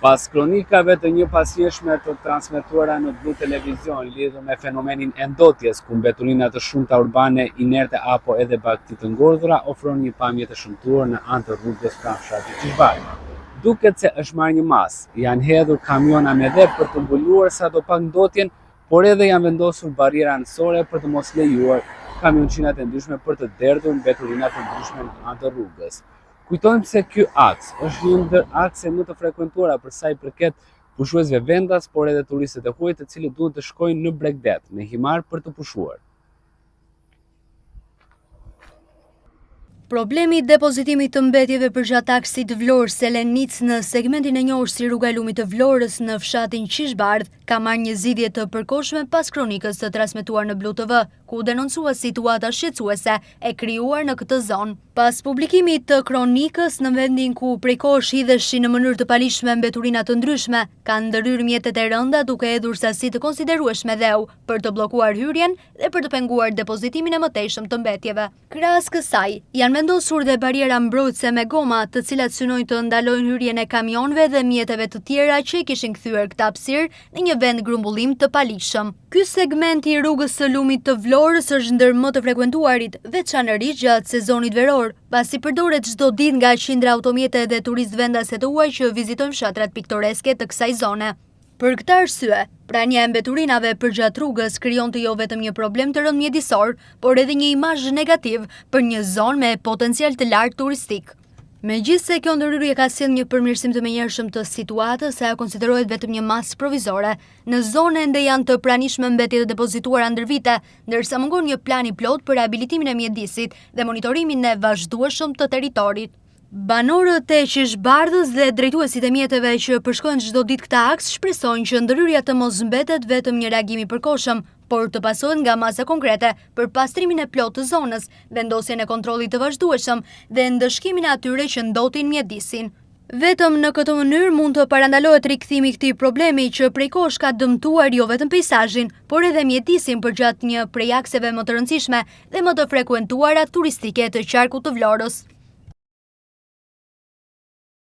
Pas kronikave të një pasjeshme të transmetuara në Blu Televizion lidhur me fenomenin e ndotjes, ku mbeturina të shumta urbane inerte apo edhe bagti të ngordhura ofron një pamje të shëmtuar në anë të rrugës pranë fshatit Qishbar. Duket se është marrë një mas, janë hedhur kamiona me dhep për të mbuluar sadopak ndotjen, por edhe janë vendosur barriera anësore për të mos lejuar kamionçinat e ndryshme për të derdhur mbeturinat e ndryshme në anë të rrugës. Kujtojmë se ky aks është një ndër akse më të frekuentuara për sa i përket pushuesve vendas, por edhe turistët e huaj të cilët duhet të shkojnë në Bregdet me himar për të pushuar. Problemi i depozitimit të mbetjeve përgjatë aksit Vlorë-Selenic në segmentin e njohur si rruga e lumit të Vlorës në fshatin Qishbardh ka marrë një zgjidhje të përkohshme pas kronikës të transmetuar në Blu TV, ku denoncua situata shqetësuese e krijuar në këtë zonë. Pas publikimit të kronikës në vendin ku prej kohësh hidheshin në mënyrë të palishme mbeturina të ndryshme, kanë ndërhyrë mjetet e rënda duke hedhur sasi të konsiderueshme dheu për të bllokuar hyrjen dhe për të penguar depozitimin e mëtejshëm të mbetjeve. Krahas kësaj, janë vendosur dhe bariera mbrojtëse me goma, të cilat synojnë të ndalojnë hyrjen e kamionëve dhe mjeteve të tjera që i kishin kthyer këtë hapësirë në një vend grumbullim të palishëm. Ky segment i rrugës së lumit të Vlorës është ndër më të frekuentuarit, veçanërisht gjatë sezonit veror, pasi përdoret çdo ditë nga qindra automjete dhe turistë vendase të huaj që vizitojnë fshatrat piktoreske të kësaj zone. Për këtë arsye, prania e mbeturinave përgjatë rrugës krijonte jo vetëm një problem të rënd mjedisor, por edhe një imazh negativ për një zonë me potencial të lartë turistik. Megjithse kjo ndërhyrje ka sjellë një përmirësim të menjëhershëm të situatës, ajo konsiderohet vetëm një masë provizore. Në zonë ende janë të pranishme mbetjet e depozituara ndër vite, ndërsa mungon një plan i plot për rihabilitimin e mjedisit dhe monitorimin e vazhdueshëm të territorit. Banorët e Qishbardhës dhe drejtuesit e mjeteve që përshkojnë çdo ditë këtë aks shpresojnë që ndërhyrja të mos mbetet vetëm një reagim i përkohshëm, por të pasohet nga masa konkrete për pastrimin e plotë të zonës, vendosjen e kontrollit të vazhdueshëm dhe ndëshkimin e atyre që ndotin mjedisin. Vetëm në këtë mënyrë mund të parandalohet rikthimi i këtij problemi që prej kohësh ka dëmtuar jo vetëm peizazhin, por edhe mjedisin përgjatë një prej akseve më të rëndësishme dhe më të frekuentuara turistike të qarkut të Vlorës.